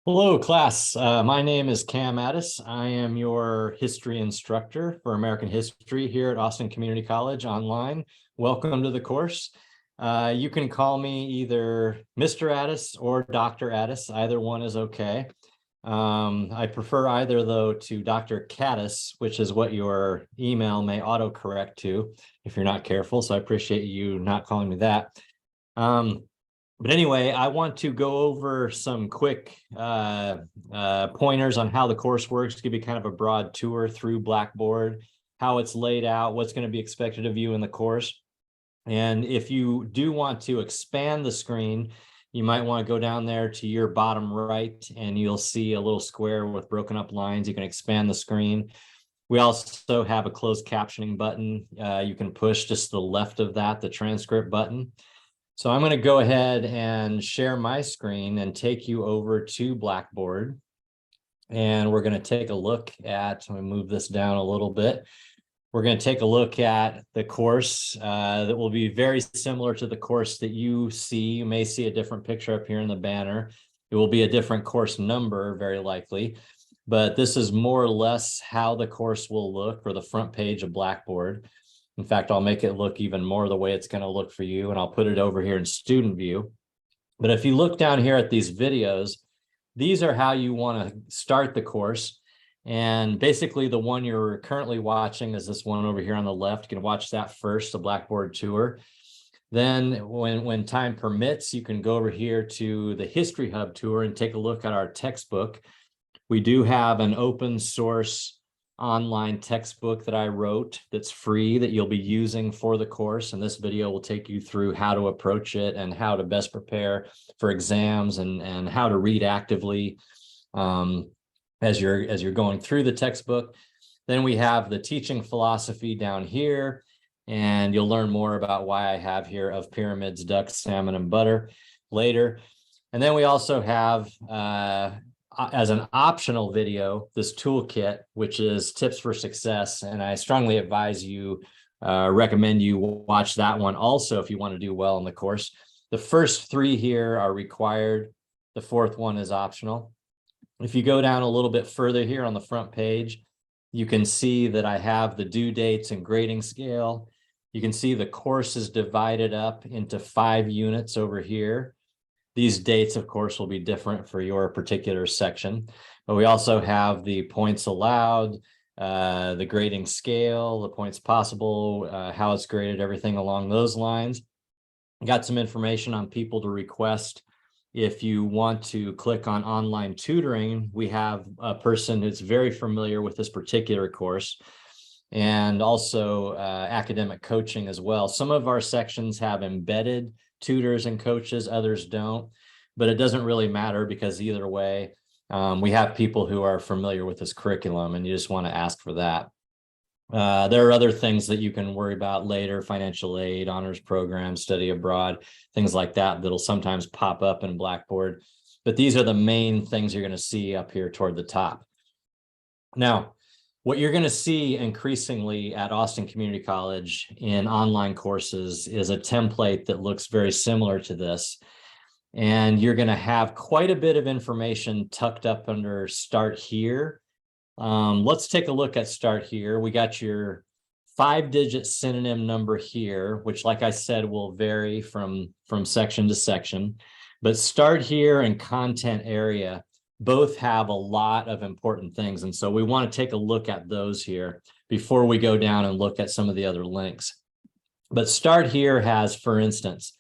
Hello, class. My name is Cam Addis. I am your history instructor for American history here at Austin Community College online. Welcome to the course. You can call me either Mr. Addis or Dr. Addis. Either one is okay. I prefer either, though, to Dr. Caddis, which is what your email may autocorrect to if you're not careful. So I appreciate you not calling me that. But anyway, I want to go over some quick pointers on how the course works, give you kind of a broad tour through Blackboard, how it's laid out, what's going to be expected of you in the course. And if you do want to expand the screen, you might want to go down there to your bottom right, and you'll see a little square with broken up lines. You can expand the screen. We also have a closed captioning button. You can push just to the left of that, the transcript button. So I'm going to go ahead and share my screen and take you over to Blackboard. And we're going to take a look at, let me move this down a little bit. We're going to take a look at the course that will be very similar to the course that you see. You may see a different picture up here in the banner. It will be a different course number, very likely. But this is more or less how the course will look for the front page of Blackboard. In fact, I'll make it look even more the way it's going to look for you, and I'll put it over here in student view. But if you look down here at these videos, these are how you want to start the course. And basically the one you're currently watching is this one over here on the left. You can watch that first, the Blackboard Tour. Then when time permits, you can go over here to the History Hub tour and take a look at our textbook. We do have an open source online textbook that I wrote that's free that you'll be using for the course. And this video will take you through how to approach it and how to best prepare for exams and how to read actively as you're going through the textbook. Then we have the teaching philosophy down here, and you'll learn more about why I have here of pyramids, ducks, salmon, and butter later. And then we also have as an optional video, this toolkit, which is tips for success. And I strongly advise you, recommend you watch that one also if you want to do well in the course. The first three here are required. The fourth one is optional. If you go down a little bit further here on the front page, you can see that I have the due dates and grading scale. You can see the course is divided up into 5 units over here. These dates, of course, will be different for your particular section, but we also have the points allowed, the grading scale, the points possible, how it's graded, everything along those lines. Got some information on people to request. If you want to click on online tutoring, we have a person who's very familiar with this particular course, and also academic coaching as well. Some of our sections have embedded tutors and coaches, others don't, but it doesn't really matter because either way, we have people who are familiar with this curriculum, and you just want to ask for that. There are other things that you can worry about later: financial aid, honors program, study abroad, things like that that'll sometimes pop up in Blackboard. But these are the main things you're going to see up here toward the top. Now, what you're going to see increasingly at Austin Community College in online courses is a template that looks very similar to this. And you're going to have quite a bit of information tucked up under Start Here. Let's take a look at Start Here. We got your 5-digit synonym number here, which, like I said, will vary from section to section. But Start Here and Content Area both have a lot of important things. And so we want to take a look at those here before we go down and look at some of the other links. But Start Here has, for instance,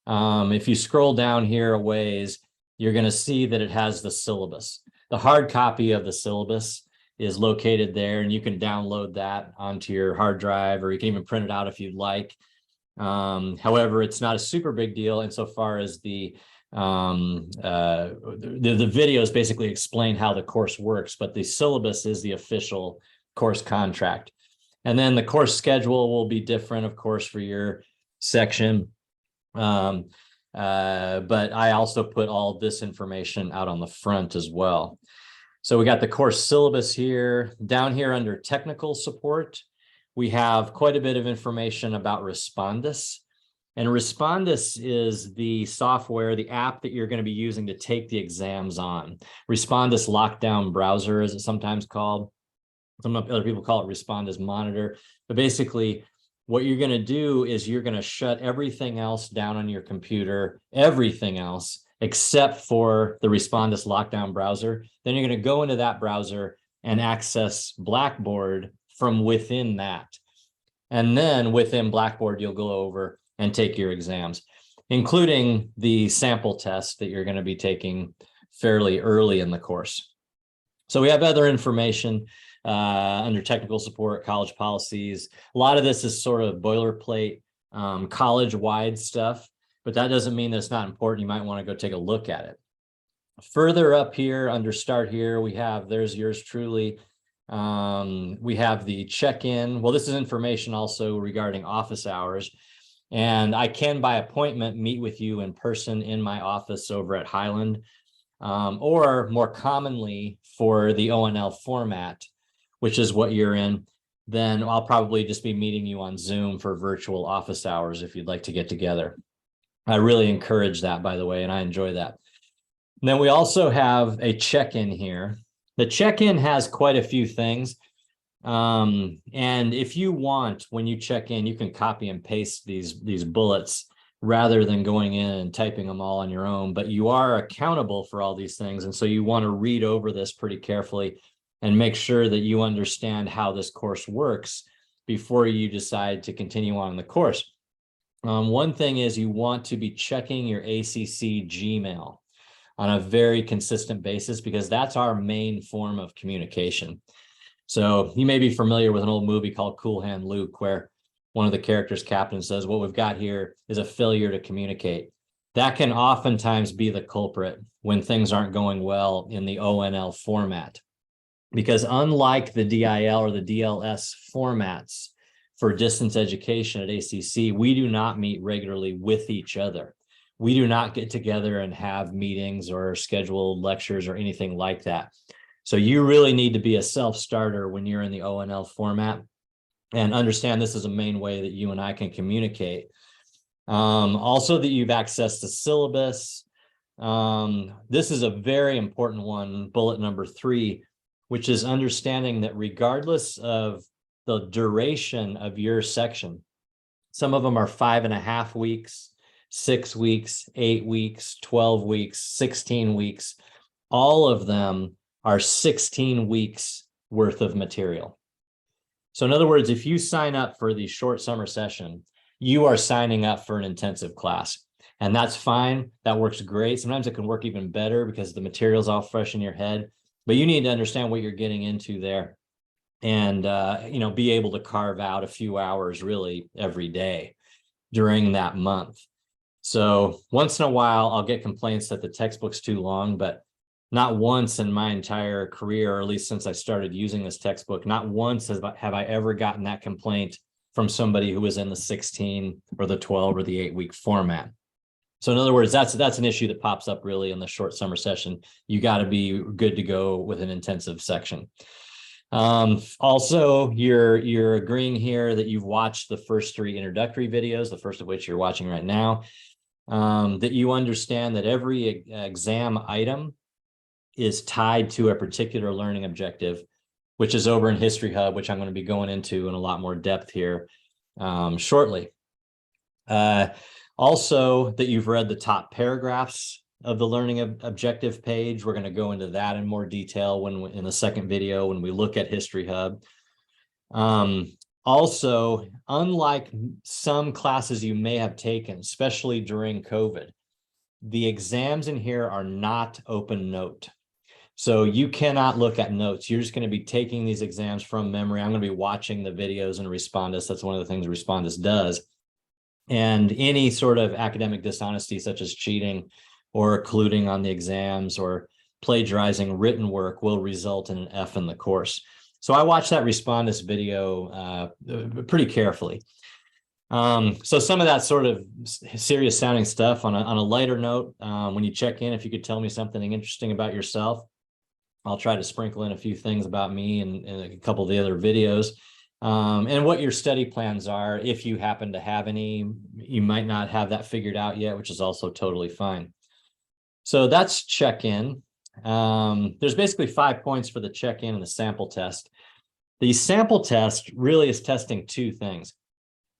if you scroll down here a ways, you're going to see that it has the syllabus. The hard copy of the syllabus is located there, and you can download that onto your hard drive, or you can even print it out if you'd like. However, it's not a super big deal insofar as the videos basically explain how the course works, but the syllabus is the official course contract. And then the course schedule will be different, of course, for your section. But I also put all this information out on the front as well. So we got the course syllabus here. Down here under technical support, we have quite a bit of information about Respondus. And Respondus is the software, the app that you're going to be using to take the exams on. Respondus Lockdown Browser, as it's sometimes called. Some other people call it Respondus Monitor. But basically, what you're going to do is you're going to shut everything else down on your computer, everything else, except for the Respondus Lockdown Browser. Then you're going to go into that browser and access Blackboard from within that. And then within Blackboard, you'll go over and take your exams, including the sample test that you're going to be taking fairly early in the course. So we have other information under technical support, college policies. A lot of this is sort of boilerplate, college-wide stuff, but that doesn't mean that it's not important. You might want to go take a look at it. Further up here under Start Here, we have, there's yours truly. We have the check-in. Well, this is information also regarding office hours. And I can, by appointment, meet with you in person in my office over at Highland, or more commonly for the ONL format, which is what you're in, then I'll probably just be meeting you on Zoom for virtual office hours if you'd like to get together. I really encourage that, by the way, and I enjoy that. And then we also have a check-in here. The check-in has quite a few things. And if you want, when you check in, you can copy and paste these bullets rather than going in and typing them all on your own, but you are accountable for all these things. And so you want to read over this pretty carefully and make sure that you understand how this course works before you decide to continue on the course. One thing is you want to be checking your ACC Gmail on a very consistent basis, because that's our main form of communication. So you may be familiar with an old movie called Cool Hand Luke, where one of the characters, Captain, says, what we've got here is a failure to communicate. That can oftentimes be the culprit when things aren't going well in the ONL format. Because unlike the DIL or the DLS formats for distance education at ACC, we do not meet regularly with each other. We do not get together and have meetings or scheduled lectures or anything like that. So you really need to be a self-starter when you're in the ONL format, and understand this is a main way that you and I can communicate. Also, that you've accessed the syllabus. This is a very important one, bullet number 3, which is understanding that regardless of the duration of your section, some of them are 5.5 weeks, 6 weeks, 8 weeks, 12 weeks, 16 weeks, all of them are 16 weeks worth of material. So in other words, if you sign up for the short summer session, you are signing up for an intensive class, and that's fine. That works great. Sometimes it can work even better because the material's all fresh in your head, but you need to understand what you're getting into there, and be able to carve out a few hours really every day during that month. So once in a while, I'll get complaints that the textbook's too long, but not once in my entire career, or at least since I started using this textbook, not once have I ever gotten that complaint from somebody who was in the 16 or the 12 or the 8-week format. So in other words, that's an issue that pops up really in the short summer session. You got to be good to go with an intensive section. Also, you're agreeing here that you've watched the first 3 introductory videos, the first of which you're watching right now, that you understand that every exam item is tied to a particular learning objective, which is over in History Hub, which I'm going to be going into in a lot more depth here shortly. Also, that you've read the top paragraphs of the learning objective page. We're going to go into that in more detail in the second video when we look at History Hub. Also, unlike some classes you may have taken, especially during COVID, the exams in here are not open note. So you cannot look at notes. You're just going to be taking these exams from memory. I'm going to be watching the videos in Respondus. That's one of the things Respondus does. And any sort of academic dishonesty, such as cheating or colluding on the exams or plagiarizing written work, will result in an F in the course. So I watched that Respondus video pretty carefully. So some of that sort of serious sounding stuff. On a lighter note, when you check in, if you could tell me something interesting about yourself, I'll try to sprinkle in a few things about me and a couple of the other videos. and what your study plans are. If you happen to have any, you might not have that figured out yet, which is also totally fine. So that's check-in. There's basically 5 points for the check-in and the sample test. The sample test really is testing two things.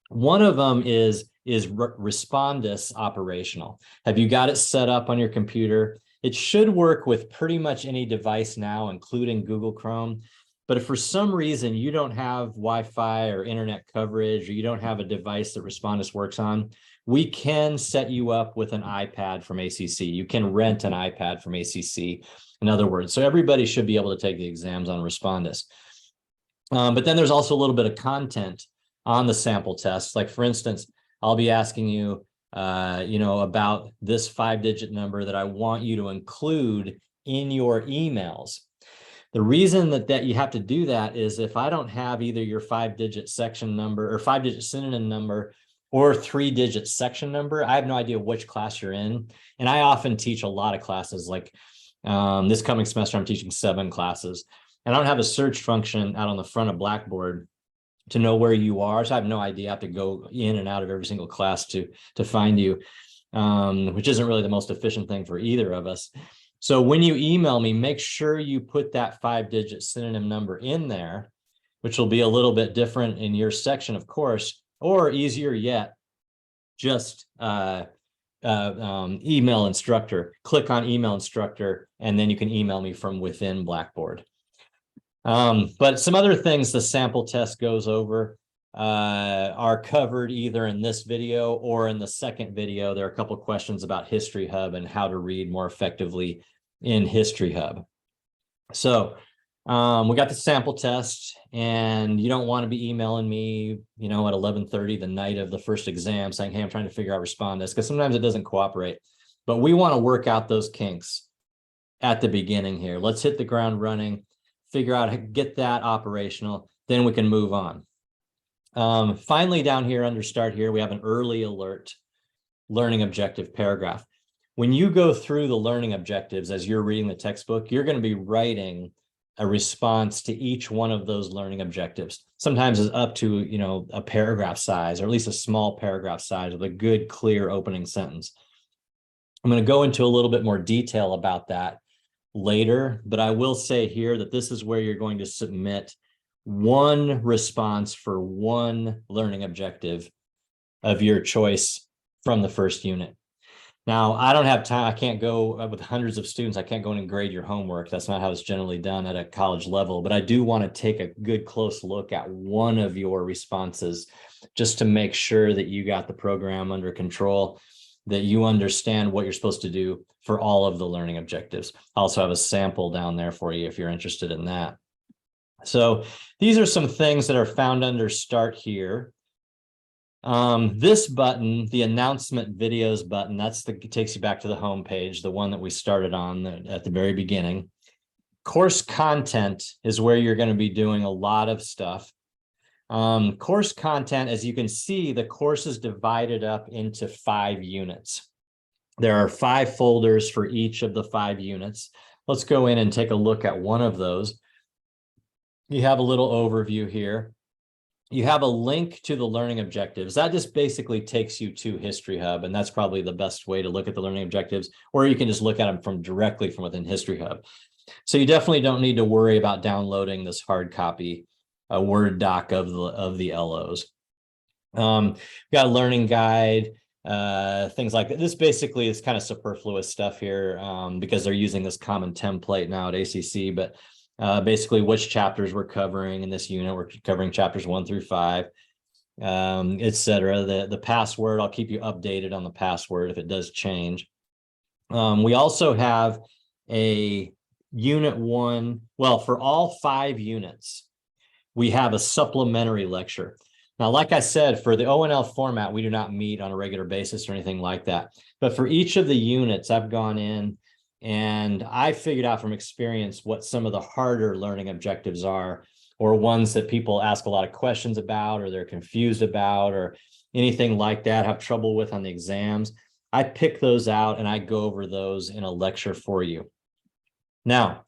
One of them is Respondus operational. Have you got it set up on your computer? It should work with pretty much any device now, including Google Chrome. But if for some reason you don't have Wi-Fi or internet coverage, or you don't have a device that Respondus works on, we can set you up with an iPad from ACC. You can rent an iPad from ACC, in other words. So everybody should be able to take the exams on Respondus. But then there's also a little bit of content on the sample test. Like, for instance, I'll be asking you, about this 5-digit number that I want you to include in your emails. The reason that you have to do that is if I don't have either your 5-digit section number or 5-digit synonym number or 3-digit section number, I have no idea which class you're in. And I often teach a lot of classes. Like this coming semester, I'm teaching 7 classes. And I don't have a search function out on the front of Blackboard to know where you are. So I have no idea. I have to go in and out of every single class to find you, which isn't really the most efficient thing for either of us. So when you email me, make sure you put that 5-digit synonym number in there, which will be a little bit different in your section, of course, or easier yet, just email instructor. Click on email instructor, and then you can email me from within Blackboard. But some other things the sample test goes over are covered either in this video or in the second video. There are a couple of questions about History Hub and how to read more effectively in History Hub. So we got the sample test, and you don't want to be emailing me, at 11:30 the night of the first exam saying, hey, I'm trying to figure out Respondus, because sometimes it doesn't cooperate. But we want to work out those kinks at the beginning here. Let's hit the ground running, figure out how to get that operational, then we can move on. Finally, down here under Start Here, we have an early alert learning objective paragraph. When you go through the learning objectives as you're reading the textbook, you're going to be writing a response to each one of those learning objectives. Sometimes it's up to, a paragraph size, or at least a small paragraph size with a good, clear opening sentence. I'm going to go into a little bit more detail about that later, but I will say here that this is where you're going to submit one response for one learning objective of your choice from the first unit. Now, I don't have time. I can't go with hundreds of students. I can't go in and grade your homework. That's not how it's generally done at a college level, but I do want to take a good close look at one of your responses just to make sure that you got the program under control, that you understand what you're supposed to do for all of the learning objectives. I also have a sample down there for you if you're interested in that. So these are some things that are found under Start Here. This button, the announcement videos button, takes you back to the home page, the one that we started on at the very beginning. Course content is where you're going to be doing a lot of stuff. Course content, as you can see, the course is divided up into 5 units. There are 5 folders for each of the 5 units. Let's go in and take a look at one of those. You have a little overview here. You have a link to the learning objectives. That just basically takes you to History Hub, and that's probably the best way to look at the learning objectives, or you can just look at them directly from within History Hub. So you definitely don't need to worry about downloading this hard copy, a Word doc of the LOs. We got a learning guide, things like that. This basically is kind of superfluous stuff here because they're using this common template now at ACC, but basically which chapters we're covering in this unit. We're covering chapters 1 through 5, etc. The password, I'll keep you updated on the password if it does change. We also have a unit 1, well, for all 5 units, we have a supplementary lecture. Now, like I said, for the ONL format, we do not meet on a regular basis or anything like that. But for each of the units, I've gone in and I figured out from experience what some of the harder learning objectives are, or ones that people ask a lot of questions about, or they're confused about, or anything like that, have trouble with on the exams. I pick those out and I go over those in a lecture for you. Now,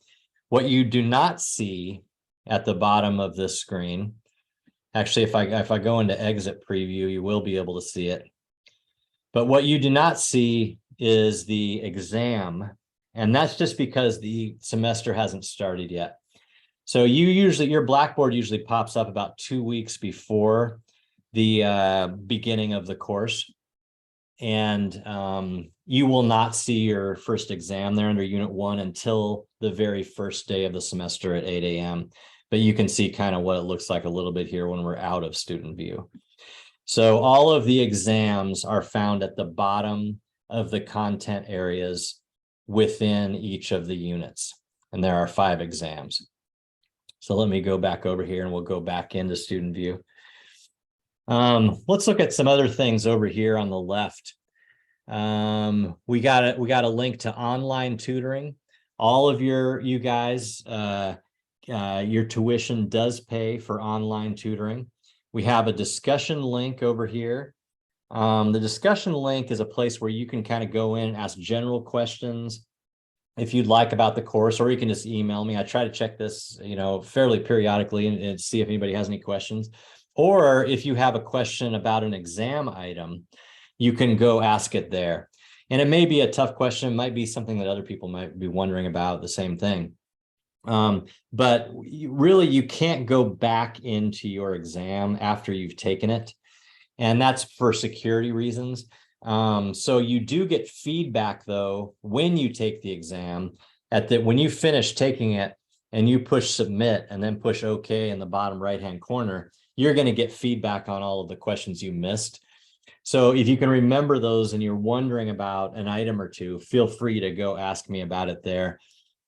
what you do not see at the bottom of this screen Actually, if I go into exit preview, you will be able to see it. But what you do not see is the exam, and that's just because the semester hasn't started yet. So your Blackboard usually pops up about 2 weeks before the beginning of the course. And you will not see your first exam there under Unit 1 until the very first day of the semester at 8 a.m. But you can see kind of what it looks like a little bit here when we're out of student view. So all of the exams are found at the bottom of the content areas within each of the units. And there are 5 exams. So let me go back over here and we'll go back into student view. Let's look at some other things over here on the left. We got a link to online tutoring. All of you guys, your tuition does pay for online tutoring. We have a discussion link over here. The discussion link is a place where you can kind of go in and ask general questions if you'd like about the course, or you can just email me. I try to check this, fairly periodically and see if anybody has any questions. Or if you have a question about an exam item, you can go ask it there. And it may be a tough question. It might be something that other people might be wondering about, the same thing. But you can't go back into your exam after you've taken it. And that's for security reasons. So you do get feedback, though, when you take the exam, when you finish taking it and you push submit and then push OK in the bottom right-hand corner, you're going to get feedback on all of the questions you missed. So if you can remember those and you're wondering about an item or two, feel free to go ask me about it there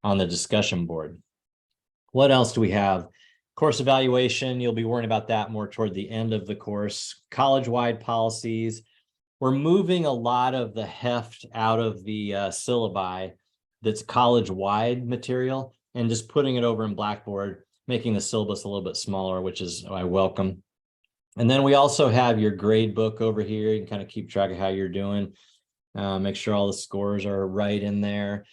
on the discussion board. What else do we have? Course evaluation, you'll be worrying about that more toward the end of the course. College-wide policies. We're moving a lot of the heft out of the syllabi that's college-wide material and just putting it over in Blackboard, making the syllabus a little bit smaller, which is I welcome. And then we also have your grade book over here. You can kind of keep track of how you're doing. Make sure all the scores are right in there.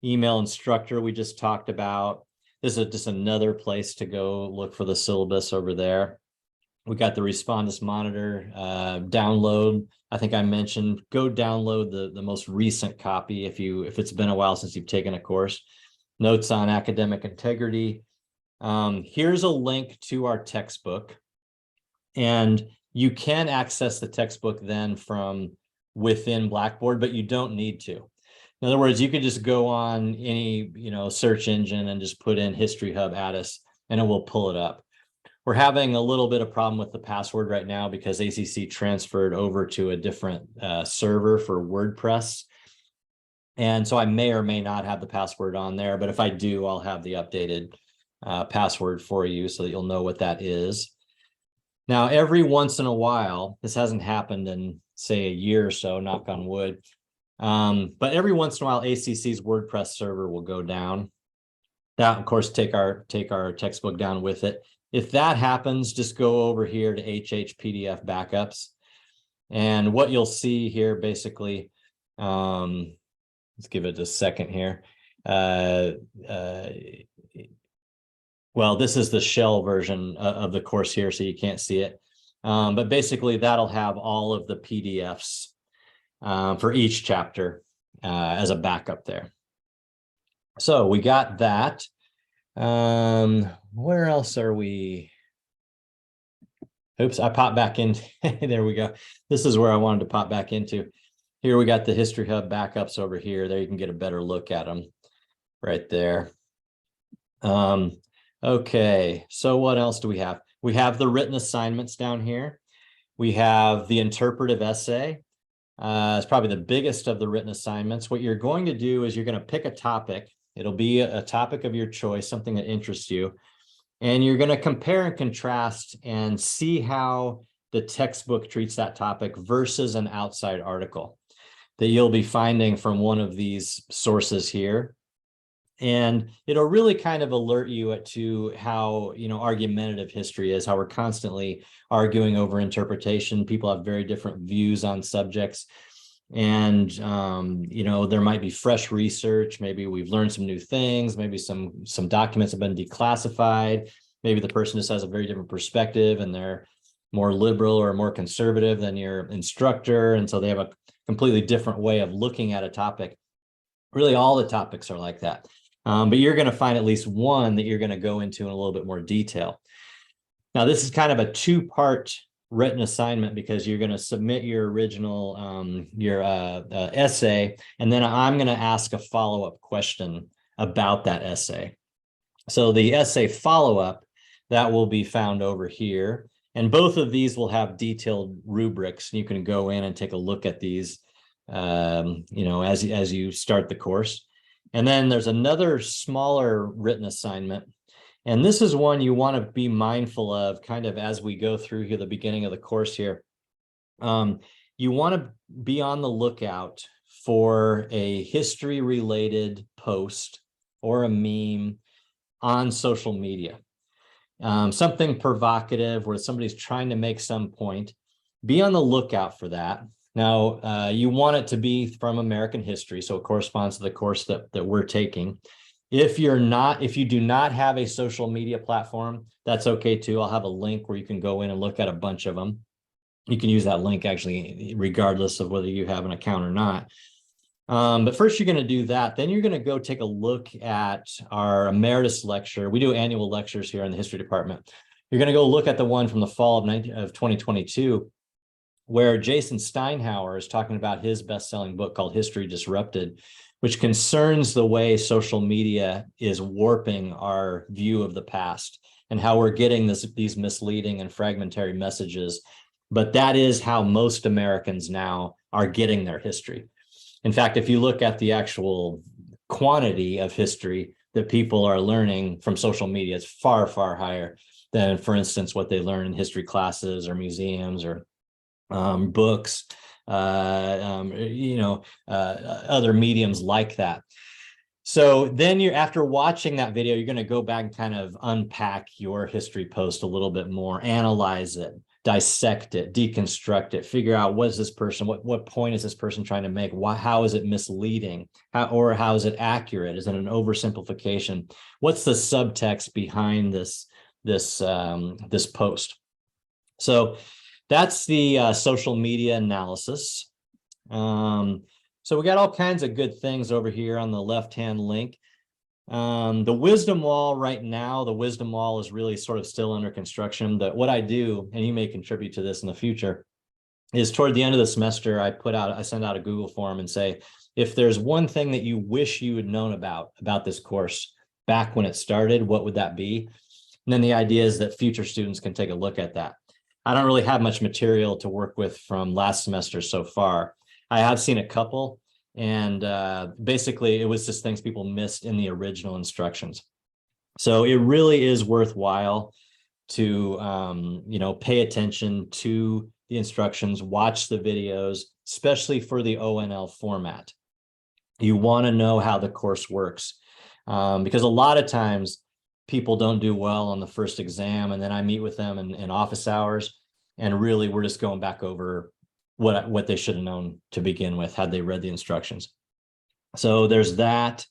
Email instructor we just talked about. This is just another place to go look for the syllabus over there. We got the Respondus Monitor download. I think I mentioned, go download the most recent copy if it's been a while since you've taken a course. Notes on academic integrity. Here's a link to our textbook. And you can access the textbook then from within Blackboard, but you don't need to. In other words, you could just go on any search engine and just put in History Hub Addis and it will pull it up. We're having a little bit of problem with the password right now because ACC transferred over to a different server for WordPress. And so I may or may not have the password on there, but if I do, I'll have the updated password for you so that you'll know what that is. Now, every once in a while, this hasn't happened in, say, a year or so, knock on wood, but every once in a while, ACC's WordPress server will go down. That, of course, take our textbook down with it. If that happens, just go over here to HHPDF backups. And what you'll see here, basically, let's give it a second here. Well, this is the shell version of the course here, so you can't see it. But basically, that'll have all of the PDFs for each chapter as a backup there. So we got that. Where else are we? Oops, I popped back in. There we go. This is where I wanted to pop back into. Here we got the History Hub backups over here. There you can get a better look at them right there. Okay, so what else do we have? We have the written assignments down here. We have the interpretive essay. It's probably the biggest of the written assignments. What you're going to do is you're going to pick a topic. It'll be a topic of your choice, something that interests you. And you're going to compare and contrast and see how the textbook treats that topic versus an outside article that you'll be finding from one of these sources here. And it'll really kind of alert you to how, argumentative history is, how we're constantly arguing over interpretation. People have very different views on subjects. And, there might be fresh research. Maybe we've learned some new things. Maybe some documents have been declassified. Maybe the person just has a very different perspective and they're more liberal or more conservative than your instructor. And so they have a completely different way of looking at a topic. Really, all the topics are like that. But you're going to find at least one that you're going to go into in a little bit more detail. Now, this is kind of a two-part written assignment because you're going to submit your original, essay, and then I'm going to ask a follow-up question about that essay. So the essay follow-up, that will be found over here. And both of these will have detailed rubrics. You can go in and take a look at these, as you start the course. And then there's another smaller written assignment. And this is one you want to be mindful of kind of as we go through here, the beginning of the course here. You want to be on the lookout for a history-related post or a meme on social media. Something provocative where somebody's trying to make some point. Be on the lookout for that. Now, you want it to be from American history, so it corresponds to the course that we're taking. If you do not have a social media platform, that's okay too. I'll have a link where you can go in and look at a bunch of them. You can use that link actually, regardless of whether you have an account or not. But first you're going to do that. Then you're going to go take a look at our emeritus lecture. We do annual lectures here in the history department. You're going to go look at the one from the fall of 2022, where Jason Steinhauer is talking about his best-selling book called History Disrupted, which concerns the way social media is warping our view of the past and how we're getting these misleading and fragmentary messages. But that is how most Americans now are getting their history. In fact, if you look at the actual quantity of history that people are learning from social media, it's far, far higher than, for instance, what they learn in history classes or museums or books, other mediums like that. So then after watching that video, you're going to go back and kind of unpack your history post a little bit more, analyze it, dissect it, deconstruct it, figure out what point is this person trying to make? How is it misleading? How is it accurate? Is it an oversimplification? What's the subtext behind this post? So that's the social media analysis. So we got all kinds of good things over here on the left-hand link. The wisdom wall right now, the wisdom wall is really sort of still under construction. But what I do, and you may contribute to this in the future, is toward the end of the semester, I send out a Google form and say, if there's one thing that you wish you had known about this course back when it started, what would that be? And then the idea is that future students can take a look at that. I don't really have much material to work with from last semester so far. I have seen a couple, and basically it was just things people missed in the original instructions. So it really is worthwhile to pay attention to the instructions, watch the videos, especially for the ONL format. You want to know how the course works, because a lot of times people don't do well on the first exam, and then I meet with them in office hours, and really we're just going back over what they should have known to begin with had they read the instructions. So there's that.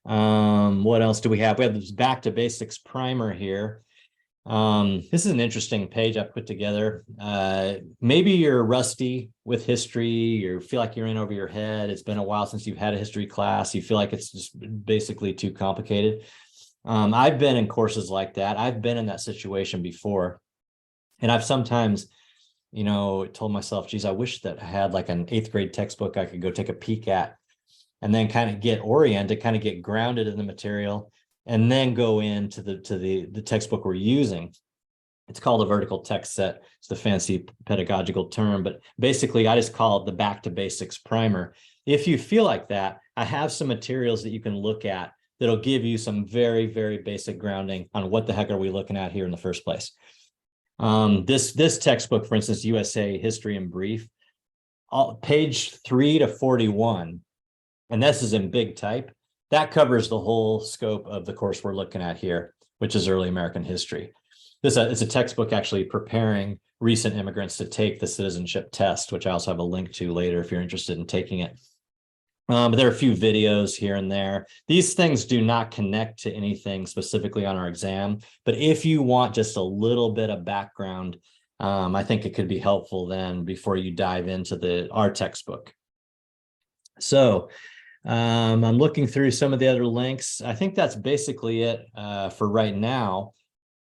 What else do we have? We have this Back to Basics primer here. This is an interesting page I put together. Maybe you're rusty with history, you feel like you're in over your head. It's been a while since you've had a history class. You feel like it's just basically too complicated. I've been in courses like that. I've been in that situation before. And I've sometimes, told myself, geez, I wish that I had like an 8th grade textbook I could go take a peek at and then kind of get oriented, kind of get grounded in the material, and then go into the textbook we're using. It's called a vertical text set. It's the fancy pedagogical term, but basically I just call it the Back to Basics primer. If you feel like that, I have some materials that you can look at that'll give you some very, very basic grounding on what the heck are we looking at here in the first place. This textbook, for instance, USA History in Brief, page 3 to 41, and this is in big type, that covers the whole scope of the course we're looking at here, which is early American history. It's a textbook actually preparing recent immigrants to take the citizenship test, which I also have a link to later if you're interested in taking it. But there are a few videos here and there. These things do not connect to anything specifically on our exam, but if you want just a little bit of background, I think it could be helpful then before you dive into our textbook. So I'm looking through some of the other links. I think that's basically it for right now.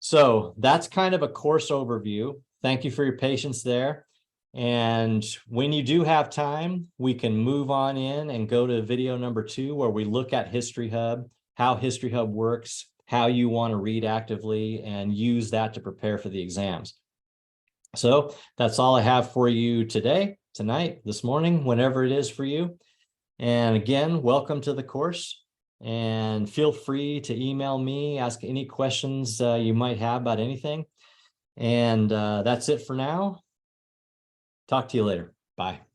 So that's kind of a course overview. Thank you for your patience there. And when you do have time, we can move on in and go to video number 2, where we look at History Hub, how History Hub works, how you want to read actively, and use that to prepare for the exams. So that's all I have for you today, tonight, this morning, whenever it is for you. And again, welcome to the course. And feel free to email me, ask any questions you might have about anything. And that's it for now. Talk to you later. Bye.